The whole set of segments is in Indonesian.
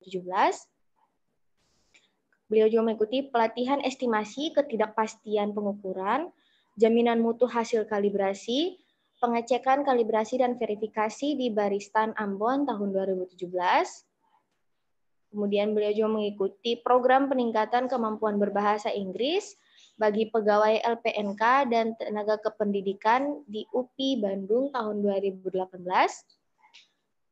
2017. Beliau juga mengikuti pelatihan estimasi ketidakpastian pengukuran, jaminan mutu hasil kalibrasi, pengecekan kalibrasi dan verifikasi di Baristan Ambon tahun 2017. Kemudian beliau juga mengikuti program peningkatan kemampuan berbahasa Inggris bagi pegawai LPNK dan tenaga kependidikan di UPI Bandung tahun 2018.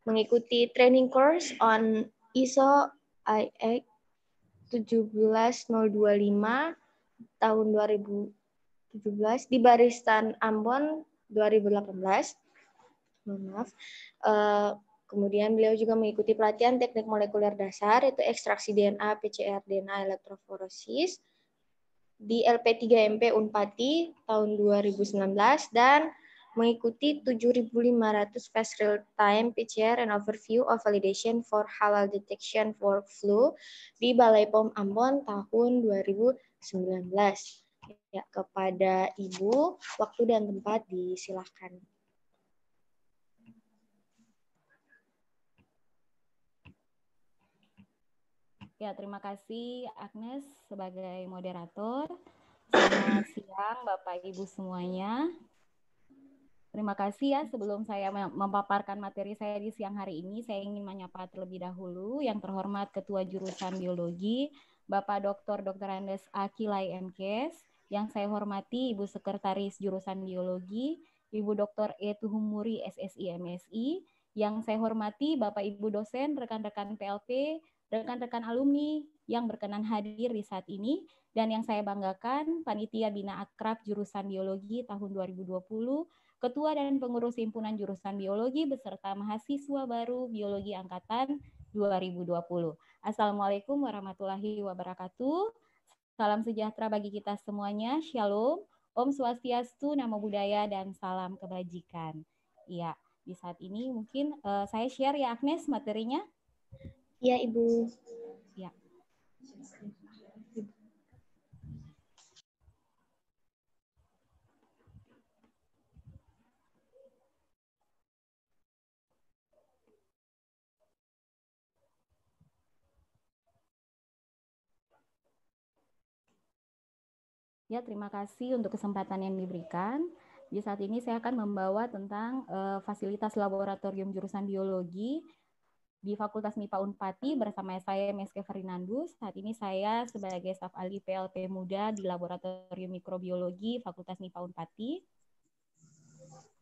Mengikuti training course on ISO IEC 17025 tahun 2017 di Baristan Ambon 2018. Maaf. Kemudian beliau juga mengikuti pelatihan teknik molekuler dasar, yaitu ekstraksi DNA, PCR, DNA, elektroforesis di LP3MP Unpati tahun 2019 dan mengikuti 7.500 fast real-time PCR and overview of validation for halal detection workflow di Balai POM Ambon tahun 2019. Ya, kepada Ibu, waktu dan tempat disilahkan. Ya, terima kasih Agnes sebagai moderator. Selamat siang Bapak Ibu semuanya. Terima kasih ya, sebelum saya memaparkan materi saya di siang hari ini, saya ingin menyapa terlebih dahulu yang terhormat Ketua Jurusan Biologi, Bapak Dr. Andes Akilai MKes, yang saya hormati Ibu Sekretaris Jurusan Biologi, Ibu Dr. E. Tuhumuri SSI MSI, yang saya hormati Bapak Ibu dosen, rekan-rekan PLP, rekan-rekan alumni yang berkenan hadir di saat ini, dan yang saya banggakan, Panitia Bina Akrab Jurusan Biologi tahun 2020, Ketua dan Pengurus Himpunan Jurusan Biologi beserta mahasiswa baru Biologi Angkatan 2020. Assalamualaikum warahmatullahi wabarakatuh. Salam sejahtera bagi kita semuanya. Shalom, Om Swastiastu, Namo Buddhaya, dan salam kebajikan. Iya, di saat ini mungkin saya share ya Agnes materinya. Iya, Ibu. Ya. Ya, terima kasih untuk kesempatan yang diberikan. Di saat ini saya akan membawa tentang fasilitas laboratorium jurusan biologi di Fakultas MIPA Unpati bersama saya Meske Ferinandus. Saat ini saya sebagai staf ahli PLP Muda di Laboratorium Mikrobiologi Fakultas MIPA Unpati.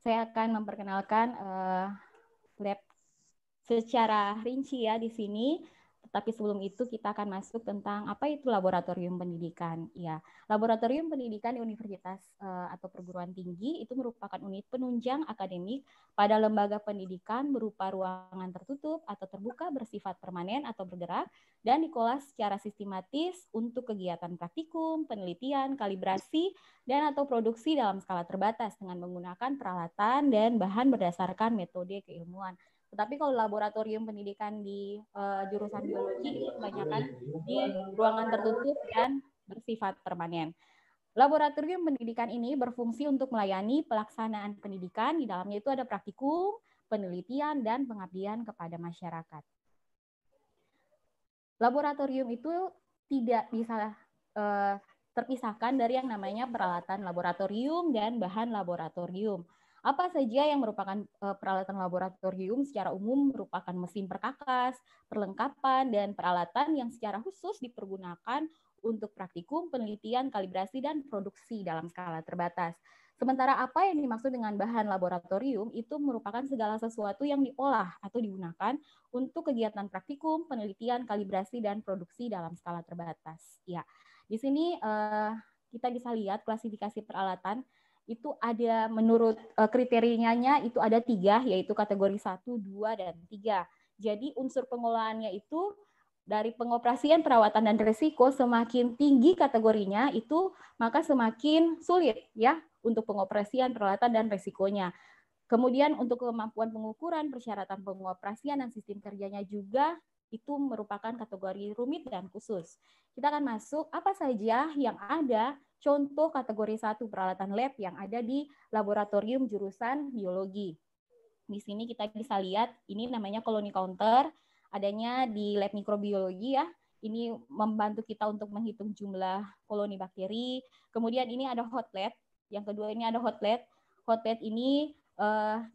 Saya akan memperkenalkan lab secara rinci ya di sini. Tapi sebelum itu kita akan masuk tentang apa itu laboratorium pendidikan. Ya, laboratorium pendidikan di universitas atau perguruan tinggi itu merupakan unit penunjang akademik pada lembaga pendidikan berupa ruangan tertutup atau terbuka bersifat permanen atau bergerak dan dikelola secara sistematis untuk kegiatan praktikum, penelitian, kalibrasi, dan atau produksi dalam skala terbatas dengan menggunakan peralatan dan bahan berdasarkan metode keilmuan. Tetapi kalau laboratorium pendidikan di jurusan biologi itu kebanyakan di ruangan tertutup dan bersifat permanen. Laboratorium pendidikan ini berfungsi untuk melayani pelaksanaan pendidikan. Di dalamnya itu ada praktikum, penelitian, dan pengabdian kepada masyarakat. Laboratorium itu tidak bisa terpisahkan dari yang namanya peralatan laboratorium dan bahan laboratorium. Apa saja yang merupakan peralatan laboratorium secara umum merupakan mesin perkakas, perlengkapan, dan peralatan yang secara khusus dipergunakan untuk praktikum, penelitian, kalibrasi, dan produksi dalam skala terbatas. Sementara apa yang dimaksud dengan bahan laboratorium itu merupakan segala sesuatu yang diolah atau digunakan untuk kegiatan praktikum, penelitian, kalibrasi, dan produksi dalam skala terbatas. Ya, di sini kita bisa lihat klasifikasi peralatan itu ada menurut kriterianya itu ada 3, yaitu kategori 1, 2, dan 3. Jadi unsur pengolahannya itu dari pengoperasian, perawatan, dan risiko semakin tinggi kategorinya itu maka semakin sulit ya untuk pengoperasian, peralatan, dan risikonya. Kemudian untuk kemampuan pengukuran, persyaratan pengoperasian, dan sistem kerjanya juga itu merupakan kategori rumit dan khusus. Kita akan masuk apa saja yang ada contoh kategori 1 peralatan lab yang ada di laboratorium jurusan biologi. Di sini kita bisa lihat ini namanya colony counter, adanya di lab mikrobiologi ya. Ini membantu kita untuk menghitung jumlah koloni bakteri. Kemudian ini ada hot lab. Yang kedua ini ada hot lab. Hot lab ini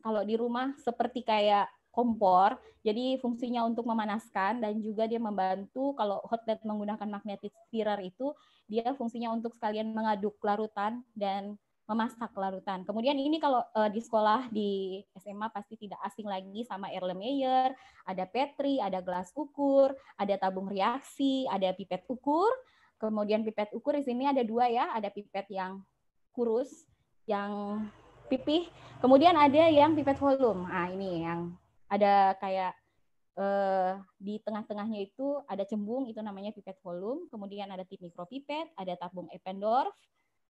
kalau di rumah seperti kayak kompor, jadi fungsinya untuk memanaskan dan juga dia membantu kalau hot lab menggunakan magnetic stirrer itu dia fungsinya untuk sekalian mengaduk larutan dan memasak larutan. Kemudian ini kalau di sekolah di SMA pasti tidak asing lagi sama Erlenmeyer, ada Petri, ada gelas ukur, ada tabung reaksi, ada pipet ukur. Kemudian pipet ukur di sini ada dua ya, ada pipet yang kurus, yang pipih. Kemudian ada yang pipet volume. Nah ini yang ada kayak di tengah-tengahnya itu ada cembung, itu namanya pipet volume. Kemudian ada tip mikropipet, ada tabung Eppendorf.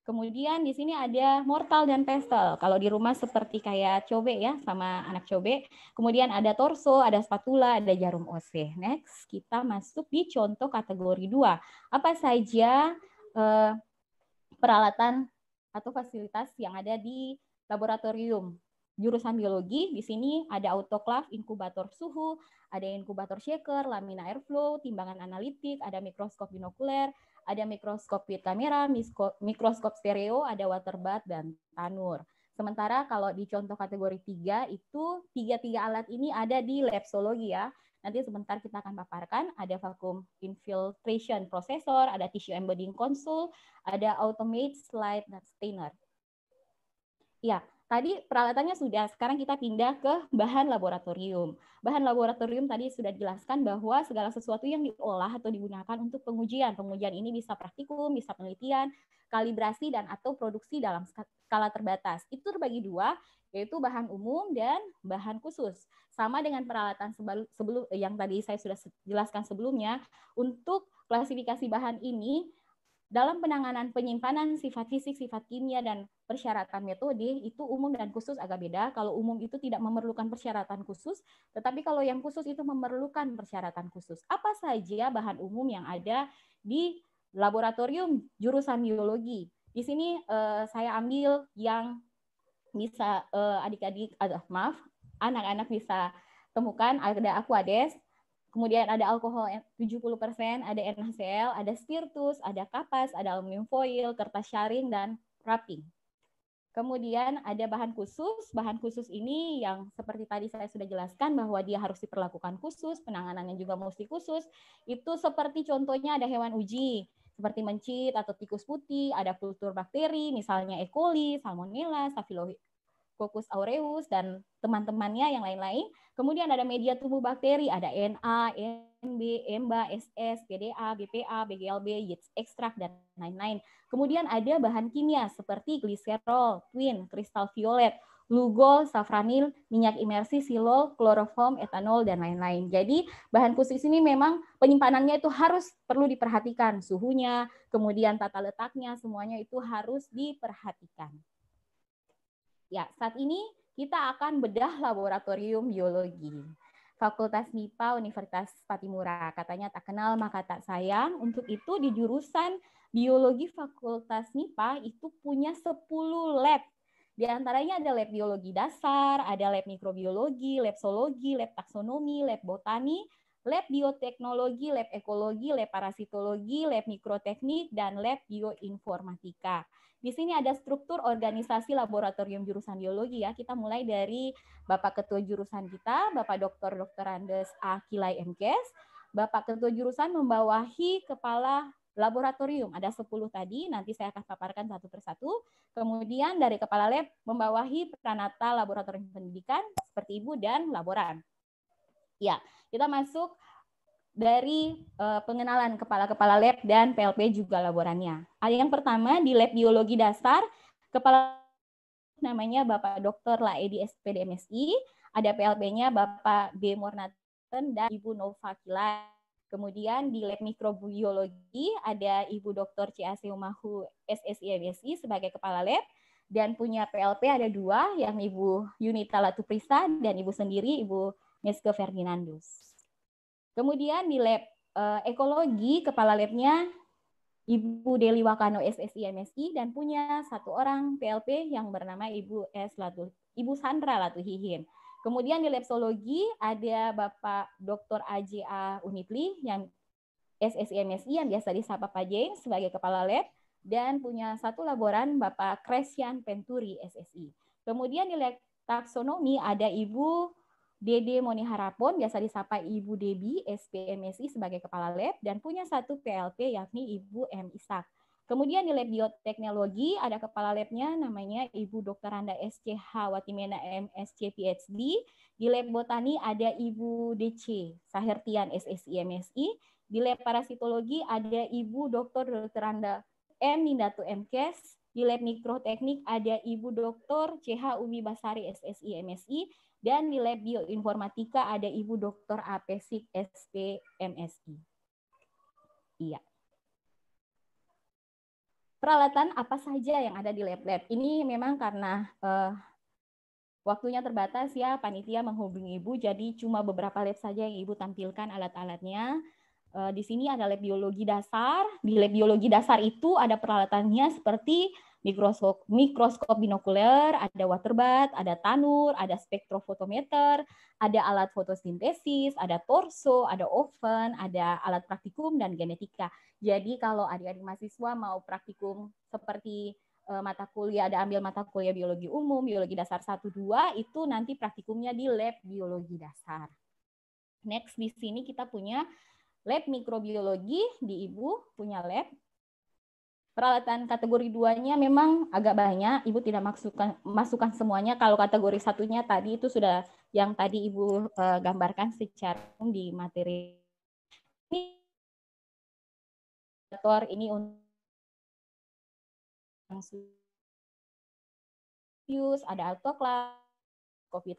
Kemudian di sini ada mortal dan pestle. Kalau di rumah seperti kayak cobe ya, sama anak cobe. Kemudian ada torso, ada spatula, ada jarum OC. Next, kita masuk di contoh kategori 2. Apa saja peralatan atau fasilitas yang ada di laboratorium jurusan biologi? Di sini ada autoclave, inkubator suhu, ada inkubator shaker, lamina airflow, timbangan analitik, ada mikroskop binokuler, ada mikroskop with kamera, mikroskop stereo, ada water bath, dan tanur. Sementara kalau di contoh kategori 3 itu tiga alat ini ada di lapsologi ya. Nanti sebentar kita akan paparkan, ada vacuum infiltration processor, ada tissue embedding console, ada automate slide stainer. Ya, tadi peralatannya sudah, sekarang kita pindah ke bahan laboratorium. Bahan laboratorium tadi sudah dijelaskan bahwa segala sesuatu yang diolah atau digunakan untuk pengujian. Pengujian ini bisa praktikum, bisa penelitian, kalibrasi, dan atau produksi dalam skala terbatas. Itu terbagi dua, yaitu bahan umum dan bahan khusus. Sama dengan peralatan sebelum yang tadi saya sudah jelaskan sebelumnya, untuk klasifikasi bahan ini, dalam penanganan penyimpanan sifat fisik, sifat kimia, dan persyaratan metode, itu umum dan khusus agak beda. Kalau umum itu tidak memerlukan persyaratan khusus, tetapi kalau yang khusus itu memerlukan persyaratan khusus. Apa saja bahan umum yang ada di laboratorium jurusan biologi? Di sini saya ambil yang bisa adik-adik, anak-anak bisa temukan, ada Aquades, kemudian ada alkohol 70%, ada NaCl, ada spiritus, ada kapas, ada aluminium foil, kertas sharing, dan wrapping. Kemudian ada bahan khusus. Bahan khusus ini yang seperti tadi saya sudah jelaskan bahwa dia harus diperlakukan khusus, penanganannya juga mesti khusus. Itu seperti contohnya ada hewan uji, seperti mencit atau tikus putih, ada kultur bakteri, misalnya E. coli, Salmonella, Staphylococcus aureus, dan teman-temannya yang lain-lain. Kemudian ada media tumbuh bakteri, ada Na, NB, EMBA, SS, PDA, BPA, BGLB, yeast extract, dan lain-lain. Kemudian ada bahan kimia seperti gliserol, twin, kristal violet, lugol, safranil, minyak imersi, silol, kloroform, etanol, dan lain-lain. Jadi bahan khusus ini memang penyimpanannya itu harus perlu diperhatikan, suhunya, kemudian tata letaknya, semuanya itu harus diperhatikan. Ya, saat ini kita akan bedah laboratorium biologi. Fakultas MIPA Universitas Patimura. Katanya tak kenal maka tak sayang. Untuk itu di jurusan biologi Fakultas MIPA itu punya 10 lab. Di antaranya ada lab biologi dasar, ada lab mikrobiologi, lab zoologi, lab taksonomi, lab botani, lab bioteknologi, lab ekologi, lab parasitologi, lab mikroteknik, dan lab bioinformatika. Di sini ada struktur organisasi laboratorium jurusan biologi ya. Kita mulai dari Bapak Ketua Jurusan kita, Bapak Dr. Andes A. Kilai MKes. Bapak Ketua Jurusan membawahi Kepala Laboratorium. Ada 10 tadi, nanti saya akan paparkan satu persatu. Kemudian dari Kepala Lab membawahi Pranata Laboratorium Pendidikan, seperti Ibu dan Laboran. Ya, kita masuk dari pengenalan kepala-kepala lab dan PLP juga laborannya. Yang pertama di lab biologi dasar, kepala namanya Bapak Dr. Laedi SPD MSI, ada PLP-nya Bapak B. Mornaten dan Ibu Nova Kilai. Kemudian di lab mikrobiologi ada Ibu Dr. C.A.C. Umahu SSI MSI sebagai kepala lab, dan punya PLP ada 2, yang Ibu Yunita Latuprisa dan Ibu sendiri Ibu Meske Ferdinandus. Kemudian di lab ekologi, kepala labnya Ibu Deli Wakano SSI MSI, dan punya 1 orang PLP yang bernama Ibu Sandra Latuhihin. Kemudian di lab zoologi ada Bapak Dr. AJA Unitli yang SSI MSI yang biasa disapa Pak James sebagai kepala lab, dan punya satu laboran Bapak Kresian Penturi SSI. Kemudian di lab taksonomi ada Ibu Dede Moni Harapon, biasa disapa Ibu Debi SPMSI sebagai kepala lab, dan punya satu PLP yakni Ibu M. Ishak. Kemudian di lab bioteknologi ada kepala labnya namanya Ibu Dr. Randa SCH Watimena MSc PhD. Di lab botani ada Ibu DC Sahertian SSI MSI. Di lab parasitologi ada Ibu Dr. Randa M. Nindatu MKes. Di lab mikroteknik ada Ibu Dr. CH Umi Basari SSI MSI. Dan di lab bioinformatika ada Ibu Dr. Apesik SP MSI. Iya. Peralatan apa saja yang ada di lab-lab? Ini memang karena waktunya terbatas ya, panitia menghubungi Ibu, jadi cuma beberapa lab saja yang Ibu tampilkan alat-alatnya. Di sini ada lab biologi dasar. Di lab biologi dasar itu ada peralatannya seperti mikroskop binokuler, ada waterbath, ada tanur, ada spektrofotometer, ada alat fotosintesis, ada torso, ada oven, ada alat praktikum, dan genetika. Jadi kalau adik-adik mahasiswa mau praktikum seperti mata kuliah, ada ambil mata kuliah biologi umum, biologi dasar 1-2, itu nanti praktikumnya di lab biologi dasar. Next, di sini kita punya lab mikrobiologi, di Ibu punya lab. Peralatan kategori 2-nya memang agak banyak, Ibu tidak masukkan semuanya. Kalau kategori 1-nya tadi itu sudah yang tadi Ibu gambarkan secara di materi. Ini untuk ada autoclave, COVID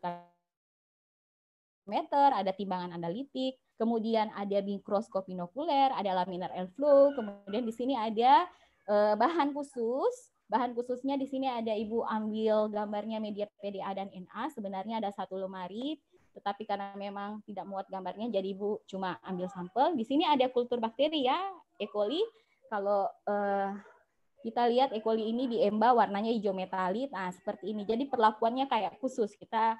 meter, ada timbangan analitik, kemudian ada mikroskop binokuler, ada laminar airflow, kemudian di sini ada bahan khusus. Bahan khususnya di sini ada Ibu ambil gambarnya media PDA dan NA, sebenarnya ada satu lemari, tetapi karena memang tidak muat gambarnya, jadi Ibu cuma ambil sampel. Di sini ada kultur bakteri ya, E. coli. Kalau kita lihat E. coli ini di EMBA warnanya hijau metalit, nah seperti ini. Jadi perlakuannya kayak khusus, kita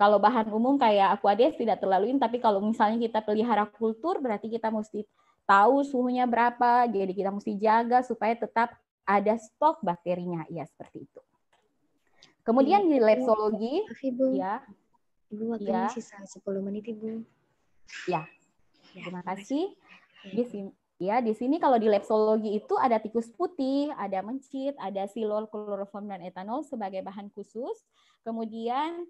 kalau bahan umum kayak aquades tidak terlalu ini, tapi kalau misalnya kita pelihara kultur, berarti kita mesti tahu suhunya berapa, jadi kita mesti jaga supaya tetap ada stok bakterinya, ya seperti itu. Kemudian di lab zoologi, ya, Ibu waktunya sisa 10 menit, Ibu. Ya, terima kasih. Di sini kalau di lab zoologi itu ada tikus putih, ada mencit, ada silol, kloroform, dan etanol sebagai bahan khusus. Kemudian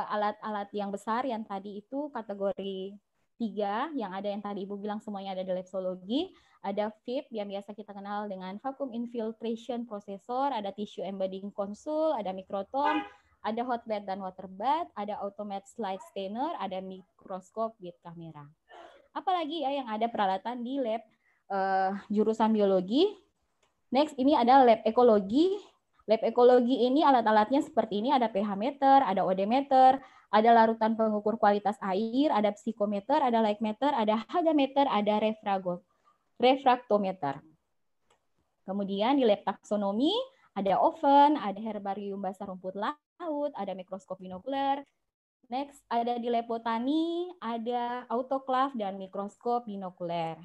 alat-alat yang besar yang tadi itu kategori 3, yang ada yang tadi Ibu bilang semuanya ada di lab zoologi. Ada FIP yang biasa kita kenal dengan vacuum infiltration processor, ada tissue embedding console, ada mikrotom, ada hot bath dan water bath, ada automated slide stainer, ada mikroskop with kamera. Apalagi ya yang ada peralatan di lab jurusan biologi. Next, ini ada lab ekologi. Lab ekologi ini alat-alatnya seperti ini, ada pH meter, ada odometer, ada larutan pengukur kualitas air, ada psikometer, ada light meter, ada hagameter, ada refraktometer. Kemudian di lab taksonomi ada oven, ada herbarium basah rumput laut, ada mikroskop binokuler. Next, ada di lab botani, ada autoclave dan mikroskop binokuler.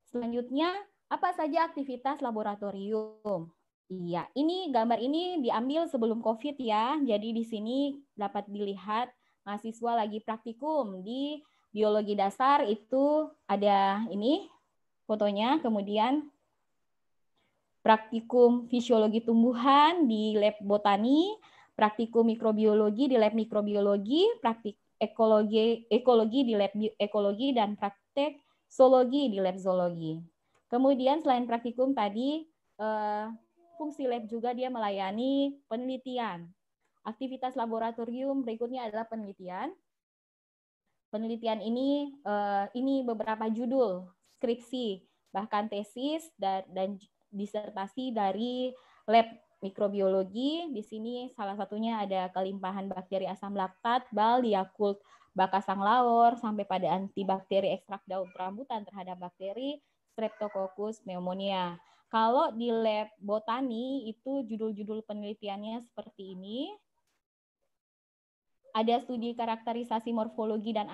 Selanjutnya, apa saja aktivitas laboratorium? Iya, ini gambar ini diambil sebelum COVID ya. Jadi di sini dapat dilihat mahasiswa lagi praktikum di biologi dasar, itu ada ini fotonya, kemudian praktikum fisiologi tumbuhan di lab botani, praktikum mikrobiologi di lab mikrobiologi, praktik ekologi di lab ekologi, dan praktek zoologi di lab zoologi. Kemudian selain praktikum tadi, fungsi lab juga dia melayani penelitian. Aktivitas laboratorium berikutnya adalah penelitian. Penelitian ini beberapa judul skripsi, bahkan tesis dan disertasi dari lab mikrobiologi. Di sini salah satunya ada kelimpahan bakteri asam laktat, BAL, Yakult, Bakasang laor, sampai pada antibakteri ekstrak daun rambutan terhadap bakteri Streptococcus pneumonia. Kalau di lab botani itu judul-judul penelitiannya seperti ini. Ada studi karakterisasi morfologi dan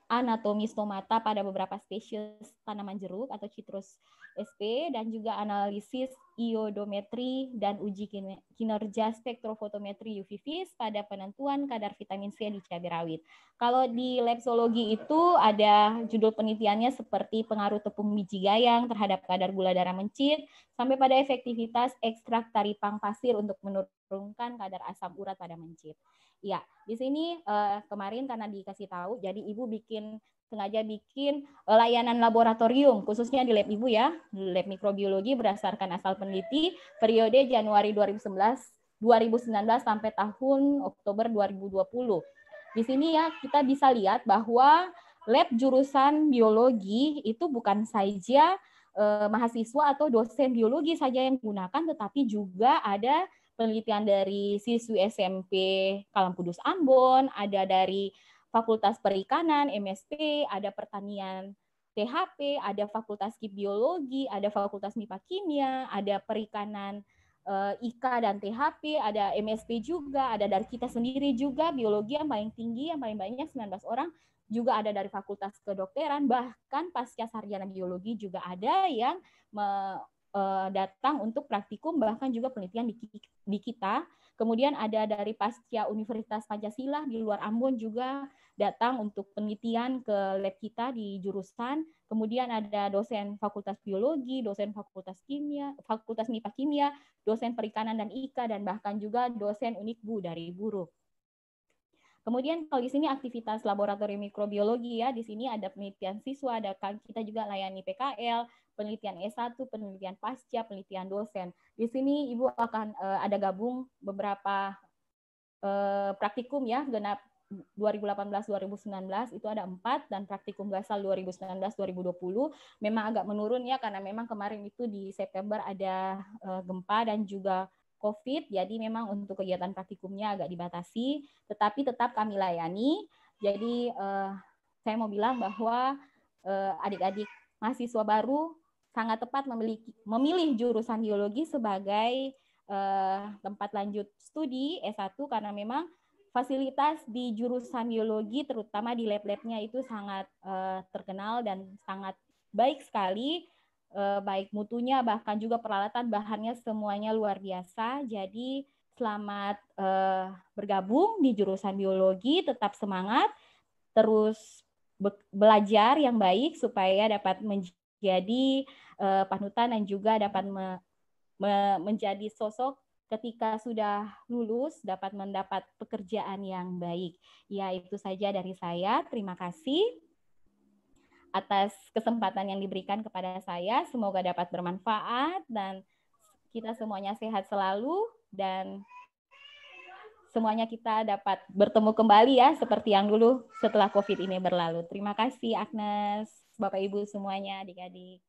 anatomi stomata pada beberapa spesies tanaman jeruk atau Citrus sp, dan juga analisis iodometri dan uji kinerja spektrofotometri UV vis pada penentuan kadar vitamin C di cabai rawit. Kalau di lab zoologi itu ada judul penelitiannya seperti pengaruh tepung biji gayang terhadap kadar gula darah mencit, sampai pada efektivitas ekstrak taripang pasir untuk menurunkan kadar asam urat pada mencit. Ya, di sini kemarin karena dikasih tahu, jadi Ibu sengaja bikin layanan laboratorium, khususnya di lab Ibu ya, lab mikrobiologi berdasarkan asal peneliti periode Januari 2019 sampai tahun Oktober 2020. Di sini ya kita bisa lihat bahwa lab jurusan biologi itu bukan saja mahasiswa atau dosen biologi saja yang menggunakan, tetapi juga ada penelitian dari siswi SMP Kalam Kudus Ambon, ada dari Fakultas Perikanan, MSP, ada pertanian THP, ada Fakultas Kip Biologi, ada Fakultas MIPA Kimia, ada perikanan IKA dan THP, ada MSP juga, ada dari kita sendiri juga, biologi yang paling tinggi, yang paling banyak 19 orang, juga ada dari Fakultas Kedokteran, bahkan pasca sarjana biologi juga ada yang datang untuk praktikum, bahkan juga penelitian di kita. Kemudian ada dari pasca Universitas Pancasila di luar Ambon juga datang untuk penelitian ke lab kita di jurusan. Kemudian ada dosen Fakultas Biologi, dosen Fakultas Kimia, Fakultas MIPA Kimia, dosen Perikanan dan IKA, dan bahkan juga dosen Unikbu dari Buruh. Kemudian kalau di sini aktivitas laboratorium mikrobiologi ya, di sini ada penelitian siswa, ada kita juga layani PKL, penelitian S1, penelitian pasca, penelitian dosen. Di sini Ibu akan ada gabung beberapa praktikum ya, genap 2018-2019 itu ada 4, dan praktikum gasal 2019-2020 memang agak menurun ya, karena memang kemarin itu di September ada gempa dan juga COVID, jadi memang untuk kegiatan praktikumnya agak dibatasi, tetapi tetap kami layani. Jadi saya mau bilang bahwa adik-adik mahasiswa baru sangat tepat memilih jurusan biologi sebagai tempat lanjut studi S1, karena memang fasilitas di jurusan biologi terutama di lab-labnya itu sangat terkenal dan sangat baik sekali, baik mutunya bahkan juga peralatan bahannya semuanya luar biasa. Jadi selamat bergabung di jurusan biologi, tetap semangat, terus belajar yang baik supaya dapat menjadi panutan dan juga dapat menjadi sosok ketika sudah lulus dapat mendapat pekerjaan yang baik. Ya, itu saja dari saya. Terima kasih atas kesempatan yang diberikan kepada saya. Semoga dapat bermanfaat dan kita semuanya sehat selalu dan semuanya kita dapat bertemu kembali ya seperti yang dulu setelah COVID ini berlalu. Terima kasih Agnes, Bapak Ibu semuanya, adik-adik.